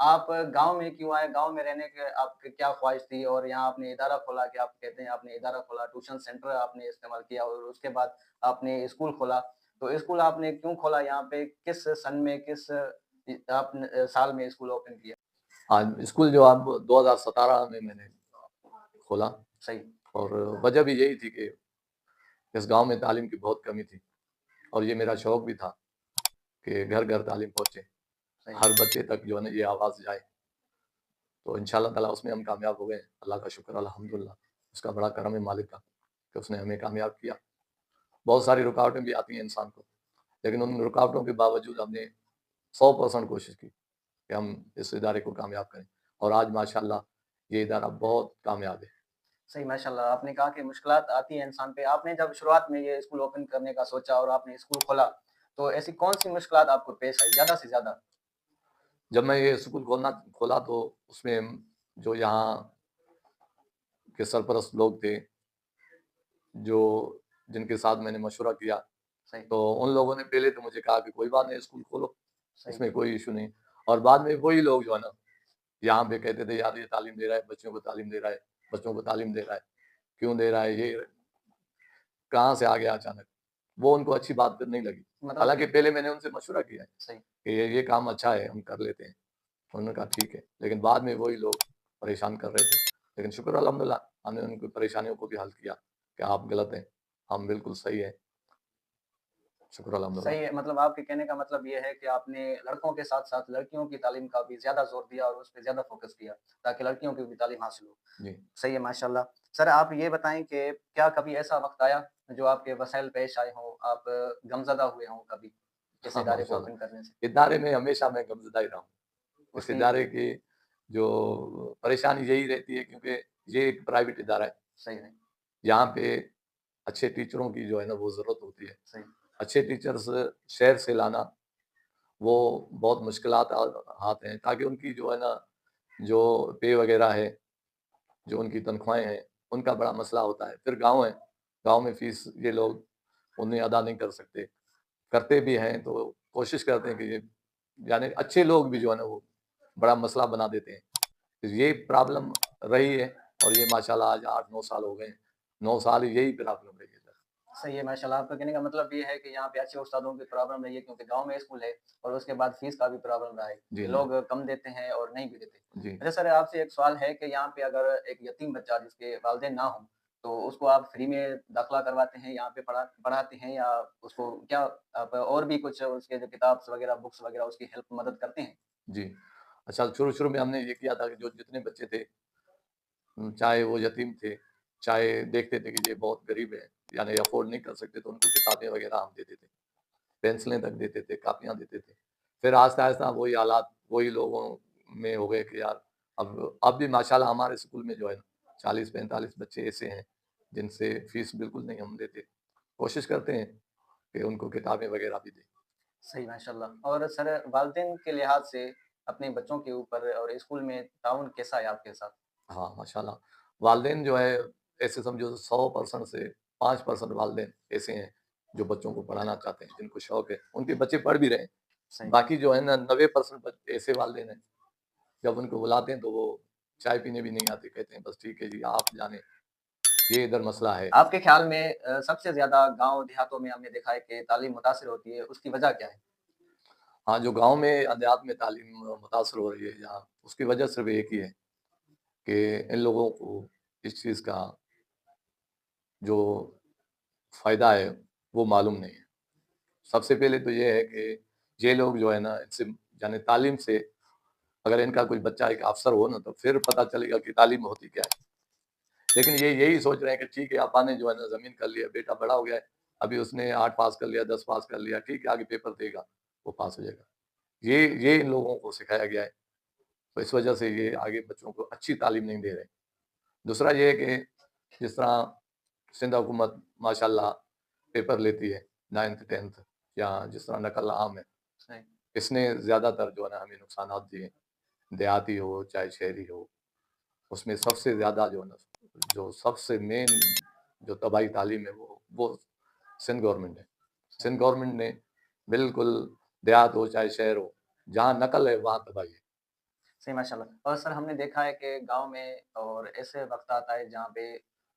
آپ گاؤں میں کیوں آئے؟ گاؤں میں رہنے کے آپ کی کیا خواہش تھی؟ اور یہاں آپ نے ادارہ کھولا کہ آپ کہتے ہیں آپ نے ادارہ کھولا، ٹیوشن سینٹر آپ نے استعمال کیا اور اس کے بعد آپ نے اسکول کھولا۔ تو اسکول آپ نے کیوں کھولا یہاں پہ؟ کس سن میں، کس آپ نے سال میں اسکول اوپن کیا؟ آج اسکول جو اب 2017 میں نے کھولا، صحیح، اور وجہ بھی یہی تھی کہ اس گاؤں میں تعلیم کی بہت کمی تھی، اور یہ میرا شوق بھی تھا کہ گھر گھر تعلیم پہنچے، صحیح، ہر بچے تک جو ہے نا یہ آواز جائے۔ تو انشاءاللہ تعالیٰ اس میں ہم کامیاب ہو گئے، اللہ کا شکر الحمدللہ، اس کا بڑا کرم ہے مالک کا کہ اس نے ہمیں کامیاب کیا۔ بہت ساری رکاوٹیں بھی آتی ہیں انسان کو، لیکن ان رکاوٹوں کے باوجود ہم نے 100% کوشش کی کہ ہم اس ادارے کو کامیاب کریں، اور آج ماشاءاللہ یہ ادارہ بہت کامیاب ہے۔ صحیح، ماشاءاللہ۔ آپ نے کہا کہ مشکلات آتی ہیں انسان پہ۔ آپ نے جب شروعات میں یہ اسکول اوپن کرنے کا سوچا اور آپ نے اسکول کھولا، تو ایسی کون سی مشکلات آپ کو پیش آئی زیادہ سے زیادہ؟ جب میں یہ اسکول کھولا تو اس میں جو یہاں کے سرپرست لوگ تھے، جو جن کے ساتھ میں نے مشورہ کیا، صحیح، تو ان لوگوں نے پہلے تو مجھے کہا کہ کوئی بات نہیں، اسکول کھولو، اس صحیح، میں کوئی ایشو نہیں۔ اور بعد میں وہی لوگ جو ہے نا یہاں پہ کہتے تھے یار یہ تعلیم دے رہا ہے، بچوں کو تعلیم دے رہا ہے، بچوں کو تعلیم دے رہا ہے، کیوں دے رہا ہے، یہ کہاں سے آ گیا اچانک؟ وہ ان کو اچھی بات نہیں لگی، مطلب حالانکہ پہلے میں نے ان سے مشورہ کیا ہے صحیح، کہ یہ کام اچھا ہے، ہم کر لیتے ہیں۔ انہوں نے کہا ٹھیک ہے، لیکن بعد میں وہی لوگ پریشان کر رہے تھے، لیکن شکر الحمدللہ ہم نے ان کی پریشانیوں کو بھی حل کیا کہ آپ غلط ہیں، ہم بالکل صحیح ہیں، شکر الحمدللہ۔ صحیح ہے۔ مطلب آپ کے کہنے کا مطلب یہ ہے کہ آپ نے لڑکوں کے ساتھ ساتھ لڑکیوں کی تعلیم کا بھی زیادہ زور دیا اور اس پہ زیادہ فوکس کیا تاکہ لڑکیوں کی بھی تعلیم حاصل ہو۔ جی صحیح ہے، ماشاء اللہ۔ سر آپ یہ بتائیں کہ کیا کبھی ایسا وقت آیا جو آپ کے وسائل پیش آئے ہوں، آپ غمزدہ ہوئے ہوں کبھی اس ہاں ادارے کو ماشاء اوپن کرنے سے؟ اللہ، ادارے میں ہمیشہ میں غمزدہ ہی رہا ہوں۔ اس اس کی ادارے کی جو پریشانی یہی رہتی ہے کیونکہ یہ ایک پرائیویٹ ادارہ ہے، صحیح ہے، یہاں پہ اچھے ٹیچروں کی جو ہے نا وہ ضرورت ہوتی ہے۔ صحیح، اچھے ٹیچرز شہر سے لانا وہ بہت مشکلات آتے ہیں، تاکہ ان کی جو ہے نا جو پے وغیرہ ہے، جو ان کی تنخواہیں ہیں، ان کا بڑا مسئلہ ہوتا ہے۔ پھر گاؤں ہے، گاؤں میں فیس یہ لوگ انہیں ادا نہیں کر سکتے، کرتے بھی ہیں تو کوشش کرتے ہیں کہ یہ یعنی اچھے لوگ بھی جو ہے نا وہ بڑا مسئلہ بنا دیتے ہیں۔ یہ پرابلم رہی ہے، اور یہ ماشاءاللہ آج 8-9 سال ہو گئے ہیں، 9 سال یہی پرابلم رہی ہے۔ صحیح ہے، ماشاء اللہ۔ آپ کا کہنے کا مطلب یہ ہے کہ یہاں پہ اچھے استادوں کی پرابلم رہی ہے کیونکہ گاؤں میں اسکول ہے، اور اس کے بعد فیس کا بھی پرابلم رہا ہے جی کہ جی لوگ کم دیتے ہیں اور نہیں بھی دیتے۔ جی اچھا سر، آپ سے ایک سوال ہے کہ یہاں پہ اگر ایک یتیم بچہ جس کے والدین نہ ہوں تو اس کو آپ فری میں داخلہ کرواتے ہیں یہاں پہ پڑھاتے ہیں، یا اس کو کیا آپ اور بھی کچھ اس کے جو کتاب وغیرہ، بکس وغیرہ، اس کی ہیلپ مدد کرتے ہیں؟ جی۔ اچھا، شروع میں ہم نے یہ کیا تھا کہ جو جتنے بچے تھے، چاہے وہ یتیم تھے، چاہے دیکھتے تھے کہ یہ بہت غریب ہے، یعنی افورڈ نہیں کر سکتے، تو ان کو کتابیں وغیرہ ہم دیتے تھے، پینسلیں تک دیتے تھے، کاپیاں دیتے تھے۔ پھر آہستہ آہستہ وہی حالات وہی لوگوں میں ہو گئے کہ یار اب بھی ماشاءاللہ ہمارے اسکول میں جو ہے 40-45 بچے ایسے ہیں جن سے فیس بالکل نہیں ہم دیتے، کوشش کرتے ہیں کہ ان کو کتابیں وغیرہ بھی دیں۔ صحیح، ماشاء اللہ۔ اور سر والدین کے لحاظ سے اپنے بچوں کے اوپر اور اسکول میں تعاون کیسا ہے آپ کے ساتھ؟ ہاں ماشاءاللہ، والدین جو ہے ایسے سمجھو 100% سے 5% والدین ایسے ہیں جو بچوں کو پڑھانا چاہتے ہیں، جن کو شوق ہے، ان کے بچے پڑھ بھی رہے ہیں۔ صحیح، باقی جو ہے نا 90% ایسے والدین ہیں، جب ان کو بلاتے ہیں تو وہ چائے پینے بھی نہیں آتے، کہتے ہیں بس ٹھیک ہے جی آپ جانے، یہ ادھر مسئلہ ہے۔ آپ کے خیال میں سب سے زیادہ گاؤں دیہاتوں میں ہم نے دیکھا ہے کہ تعلیم متاثر ہوتی ہے، اس کی وجہ کیا ہے؟ ہاں، جو گاؤں میں دیہات میں تعلیم متاثر ہو رہی ہے یہاں، اس کی وجہ صرف ایک ہی ہے کہ ان لوگوں کو اس چیز کا جو فائدہ ہے وہ معلوم نہیں ہے۔ سب سے پہلے تو یہ ہے کہ یہ لوگ جو ہے نا ان سے یعنی تعلیم سے، اگر ان کا کوئی بچہ ایک افسر ہو نا تو پھر پتہ چلے گا کہ تعلیم ہوتی کیا ہے، لیکن یہ یہی سوچ رہے ہیں کہ ٹھیک ہے ابا نے جو ہے نا زمین کر لیا، بیٹا بڑا ہو گیا ہے، ابھی اس نے 8 پاس کر لیا، 10 پاس کر لیا، ٹھیک ہے آگے پیپر دے گا وہ پاس ہو جائے گا۔ یہ ان لوگوں کو سکھایا گیا ہے، تو اس وجہ سے یہ آگے بچوں کو اچھی تعلیم نہیں دے رہے۔ دوسرا یہ ہے کہ جس طرح سندھ حکومت ماشاءاللہ پیپر لیتی ہے 9th 10th، یا جس طرح نقل عام ہے، صحیح، اس نے زیادہ تر جو ہے نا ہمیں نقصانات دیے، دیہاتی ہو چاہے شہری ہو، اس میں سب سے زیادہ جو ہے نا جو سب سے مین جو طبعی تعلیم ہے وہ سندھ گورنمنٹ ہے۔ سندھ گورنمنٹ نے بالکل دیہات ہو چاہے شہر ہو، جہاں نقل ہے وہاں تباہی ہے۔ صحیح ماشاء اللہ۔ اور سر ہم نے دیکھا ہے کہ گاؤں میں اور ایسے وقت آتا ہے جہاں پہ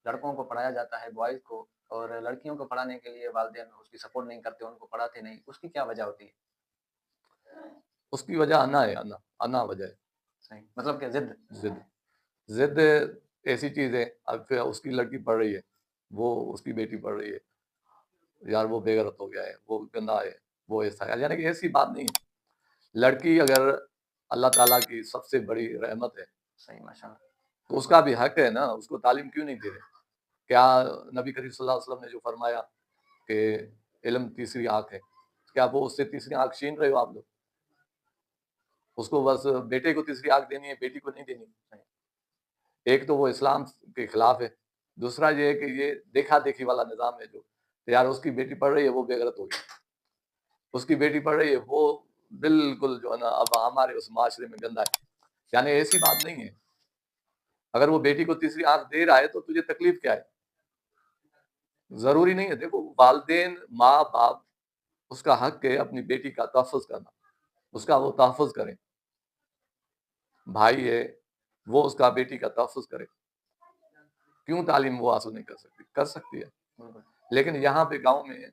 لڑکوں کو پڑھایا جاتا ہے بوائز کو، اور لڑکیوں کو پڑھانے کے لیے والدین اس کی سپورٹ نہیں کرتے، ان کو پڑھاتے نہیں، اس کی کیا وجہ ہوتی ہے؟ اس کی وجہ انا ہے، انا وجہ ہے، صحیح مطلب کہ ضد۔ ضد ضد ایسی چیز ہے، اب پھر اس کی لڑکی پڑھ رہی ہے، وہ اس کی بیٹی پڑھ رہی ہے، یار وہ بے غیرت ہو گیا ہے، وہ گندا ہے، وہ ایسا ہے، یعنی کہ ایسی بات نہیں ہے۔ لڑکی اگر اللہ تعالیٰ کی سب سے بڑی رحمت ہے صحیح ماشاء اللہ۔ تو اس کا بھی حق ہے نا، اس کو تعلیم کیوں نہیں دے رہے؟ کیا نبی کریم صلی اللہ علیہ وسلم نے جو فرمایا کہ علم تیسری آنکھ ہے، کیا وہ اس سے تیسری آنکھ چھین رہے ہو آپ لوگ؟ اس کو بس بیٹے کو تیسری آنکھ دینی ہے، بیٹی کو نہیں دینی۔ ایک تو وہ اسلام کے خلاف ہے، دوسرا یہ ہے کہ یہ دیکھا دیکھی والا نظام ہے، جو یار اس کی بیٹی پڑھ رہی ہے وہ بے غیرت ہو گئی، اس کی بیٹی پڑھ رہی ہے وہ بالکل جو ہے نا اب ہمارے اس معاشرے میں گندا ہے، یعنی ایسی بات نہیں ہے۔ اگر وہ بیٹی کو تیسری آنکھ دے رہا ہے تو تجھے تکلیف کیا ہے؟ ضروری نہیں ہے، دیکھو والدین ماں باپ اس کا حق ہے اپنی بیٹی کا تحفظ کرنا، اس کا وہ تحفظ کریں، بھائی ہے وہ اس کا بیٹی کا تحفظ کرے، کیوں تعلیم وہ حاصل نہیں کر سکتی؟ کر سکتی ہے، لیکن یہاں پہ گاؤں میں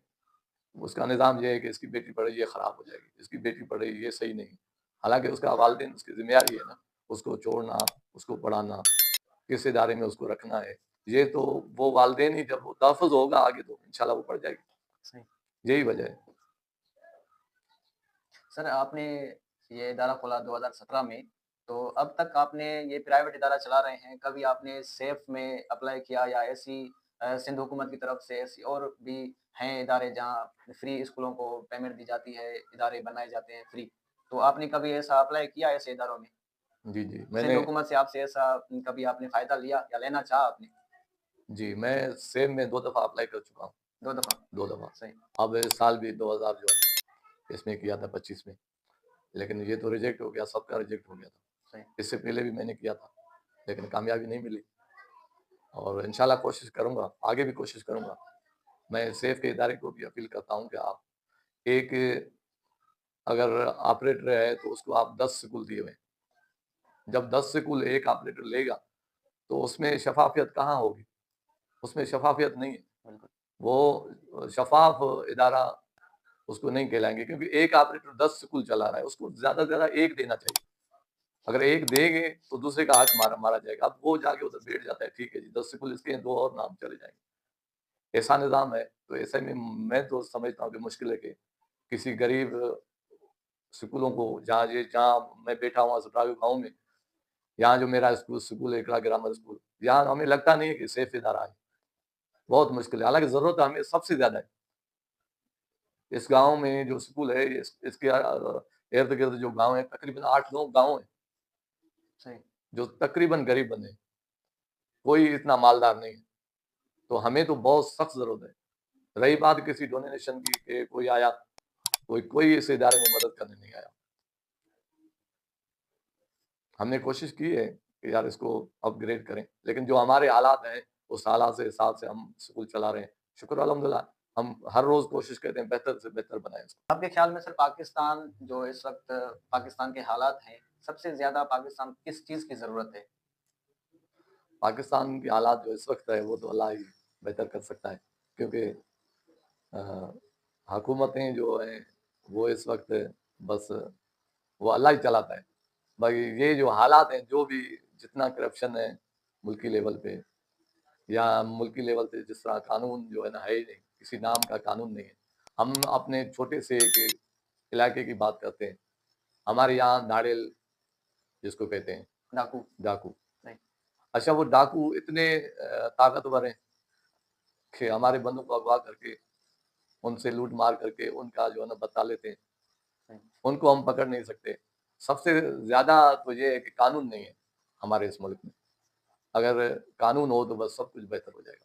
اس کا نظام یہ ہے کہ اس کی بیٹی پڑھے یہ خراب ہو جائے گی، اس کی بیٹی پڑھے یہ صحیح نہیں، حالانکہ اس کا والدین اس کی ذمہ داری ہے نا، اس کو چھوڑنا، اس کو پڑھانا، کس ادارے میں اس کو رکھنا ہے، یہ تو وہ والدین ہی، جب وہ تحفظ ہوگا آگے تو انشاءاللہ وہ پڑھ جائے گی، صحیح۔ یہی وجہ ہے۔ سر آپ نے یہ ادارہ کھولا 2017 میں، تو اب تک آپ نے یہ پرائیویٹ ادارہ چلا رہے ہیں، کبھی آپ نے سیف میں اپلائی کیا یا ایسی سندھ حکومت کی طرف سے ایسی اور بھی ہیں ادارے جہاں فری اسکولوں کو پیمنٹ دی جاتی ہے، ادارے بنائے جاتے ہیں فری، تو آپ نے کبھی ایسا اپلائی کیا ایسے اداروں میں؟ جی جی میں سندھ نے حکومت سے آپ سے ایسا کبھی آپ نے فائدہ لیا یا لینا چاہا آپ نے؟ جی میں سیم میں 2 دفعہ اپلائی کر چکا ہوں، 2 دفعہ؟ 2 دفعہ، صحیح۔ اب اس سال بھی 2000 جو ہے اس میں کیا تھا 25 میں، لیکن یہ تو ریجیکٹ ہو گیا، سب کا ریجیکٹ ہو گیا تھا۔ صحیح۔ اس سے پہلے بھی میں نے کیا تھا لیکن کامیابی نہیں ملی، اور انشاءاللہ کوشش کروں گا، آگے بھی کوشش کروں گا۔ میں سیف کے ادارے کو بھی اپیل کرتا ہوں کہ آپ ایک اگر آپریٹر ہے تو اس کو آپ 10 سکول دیے ہوئے ہیں، جب 10 سکول ایک آپریٹر لے گا تو اس میں شفافیت کہاں ہوگی؟ اس میں شفافیت نہیں ہے، بالکل۔ وہ شفاف ادارہ اس کو نہیں کہلائیں گے، کیونکہ ایک آپریٹر 10 سکول چلا رہا ہے، اس کو زیادہ سے زیادہ ایک دینا چاہیے، اگر ایک دیں گے تو دوسرے کا حق مارا جائے گا، اب وہ جا کے ادھر بیٹھ جاتا ہے، ٹھیک ہے جی 10 سکول اس کے ہیں، 2 اور نام چلے جائیں گے، ایسا نظام ہے۔ تو ایسے میں تو سمجھتا ہوں کہ مشکل ہے کہ کسی غریب سکولوں کو، جہاں میں بیٹھا ہوں اسپتال گاؤں میں، یہاں جو میرا سکول ہے اقرا گرامر اسکول، یہاں ہمیں لگتا نہیں ہے کہ سیف ادارہ ہے، بہت مشکل ہے، حالانکہ ضرورت ہمیں سب سے زیادہ ہے۔ اس گاؤں میں جو سکول ہے اس کے ارد گرد جو گاؤں ہیں تقریباً 8-9 گاؤں ہیں صحیح۔ جو تقریباً غریب بنے، کوئی اتنا مالدار نہیں ہے، تو ہمیں تو بہت سخت ضرورت ہے۔ رہی بات کسی ڈونیشن کی کہ کوئی آیا، کوئی اس ادارے میں مدد کرنے نہیں آیا۔ ہم نے کوشش کی ہے کہ یار اس کو اپ گریڈ کریں، لیکن جو ہمارے حالات ہیں اس حالات سے حساب سے ہم اسکول چلا رہے ہیں، شکر الحمدللہ، ہم ہر روز کوشش کرتے ہیں بہتر سے بہتر بنائیں اس کو۔ آپ کے خیال میں سر پاکستان جو اس وقت پاکستان کے حالات ہیں، سب سے زیادہ پاکستان کس چیز کی ضرورت ہے؟ پاکستان کے حالات جو اس وقت ہے وہ تو اللہ ہی بہتر کر سکتا ہے، کیونکہ حکومتیں جو ہیں وہ اس وقت بس وہ اللہ ہی چلاتا ہے، باقی یہ جو حالات ہیں، جو بھی جتنا کرپشن ہے ملکی لیول پہ یا ملکی لیول پہ، جس طرح قانون جو ہے نا ہے ہی نہیں، کسی نام کا قانون نہیں ہے۔ ہم اپنے چھوٹے سے ایک علاقے کی بات کرتے ہیں، ہمارے یہاں ناڑیل جس کو کہتے ہیں ڈاکو۔ ڈاکو، نہیں۔ اچھا وہ ڈاکو اتنے طاقتور ہیں کہ ہمارے بندوں کو اغوا کر کے ان سے لوٹ مار کر کے ان کا جو ہے نا بتا لیتے ہیں، نہیں۔ ان کو ہم پکڑ نہیں سکتے۔ سب سے زیادہ تو یہ ہے کہ قانون نہیں ہے ہمارے اس ملک میں، اگر قانون ہو تو بس سب کچھ بہتر ہو جائے گا۔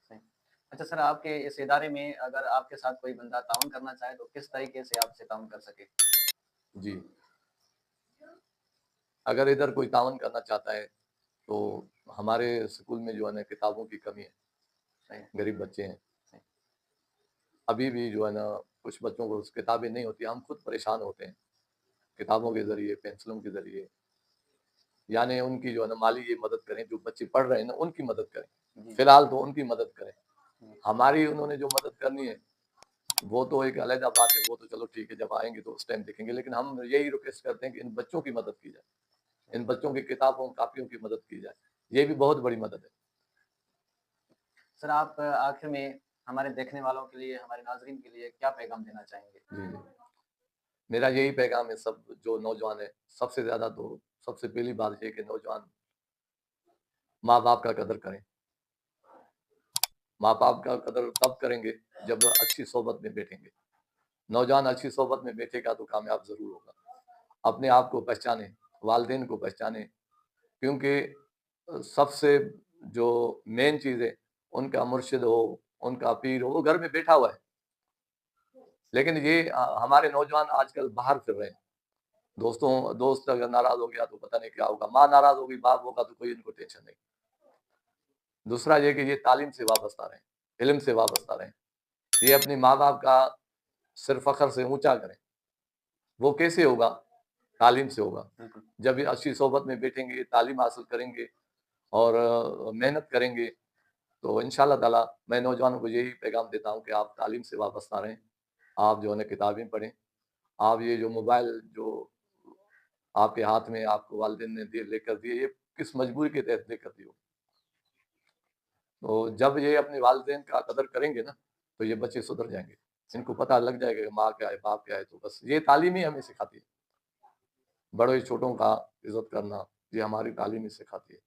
صحیح۔ اچھا سر، آپ کے اس ادارے میں اگر آپ کے ساتھ کوئی بندہ تعاون کرنا چاہے تو کس طریقے سے آپ سے تعاون کر سکے؟ جی، اگر ادھر کوئی تعاون کرنا چاہتا ہے تو ہمارے اسکول میں جو ہے نا کتابوں کی کمی ہے، صحیح۔ غریب بچے ہیں، صحیح۔ ابھی بھی جو ہے نا کچھ بچوں کو کتابیں نہیں ہوتی، ہم خود پریشان ہوتے ہیں کتابوں کے ذریعے، پینسلوں کے ذریعے، یعنی ان کی جو ہے نا مالی مدد کریں، جو بچے پڑھ رہے ہیں نا ان کی مدد کریں، جی فی الحال تو ان کی مدد کریں. ہماری انہوں نے جو مدد کرنی ہے وہ تو ایک علیحدہ بات ہے، وہ تو چلو ٹھیک ہے، جب آئیں گے تو اس ٹائم دیکھیں گے، لیکن ہم یہی ریکویسٹ کرتے ہیں کہ ان بچوں کی مدد کی جائے، ان بچوں کی کتابوں کاپیوں کی مدد کی جائے، یہ بھی بہت بڑی مدد ہے. سر، آپ آخر میں ہمارے دیکھنے والوں کے لیے، ہمارے ناظرین کے لیے کیا پیغام دینا چاہیں گے؟ جی جی، میرا یہی پیغام ہے سب جو نوجوان ہیں، سب سے زیادہ تو سب سے پہلی بات یہ کہ نوجوان ماں باپ کا قدر کریں. ماں باپ کا قدر تب کریں گے جب اچھی صحبت میں بیٹھیں گے. نوجوان اچھی صحبت میں بیٹھے گا تو کامیاب ضرور ہوگا. اپنے آپ کو پہچانیں، والدین کو پہچانیں، کیونکہ سب سے جو مین چیز ہے ان کا مرشد ہو، ان کا پیر ہو، وہ گھر میں بیٹھا ہوا ہے. لیکن یہ ہمارے نوجوان آج کل باہر پھر رہے ہیں. دوست اگر ناراض ہو گیا تو پتہ نہیں کیا ہوگا، ماں ناراض ہوگی، باپ ہوگا تو کوئی ان کو ٹینشن نہیں. دوسرا یہ کہ یہ تعلیم سے وابستہ رہیں، علم سے وابستہ رہیں. یہ اپنے ماں باپ کا سر فخر سے اونچا کریں. وہ کیسے ہوگا؟ تعلیم سے ہوگا. جب یہ اچھی صحبت میں بیٹھیں گے، تعلیم حاصل کریں گے اور محنت کریں گے تو انشاءاللہ تعالیٰ میں نوجوانوں کو یہی پیغام دیتا ہوں کہ آپ تعلیم سے وابستہ رہیں. آپ جو ہے کتابیں پڑھیں. آپ یہ جو موبائل جو آپ کے ہاتھ میں آپ کو والدین نے لے کر دیے، یہ کس مجبوری کے تحت لے کر دیے؟ تو جب یہ اپنے والدین کا قدر کریں گے نا تو یہ بچے سدھر جائیں گے. ان کو پتہ لگ جائے گا کہ ماں کیا ہے، باپ کیا ہے. تو بس یہ تعلیم ہی ہمیں سکھاتی ہے. بڑوں چھوٹوں کا عزت کرنا یہ ہماری تعلیم ہی سکھاتی ہے.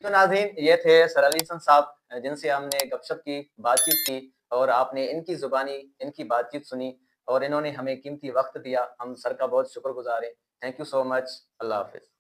تو ناظرین، یہ تھے سر علی حسن صاحب، جن سے ہم نے گپ شپ کی، بات چیت کی، اور آپ نے ان کی زبانی ان کی بات چیت سنی اور انہوں نے ہمیں قیمتی وقت دیا. ہم سر کا بہت شکر گزار ہیں. تھینک یو سو مچ. اللہ حافظ.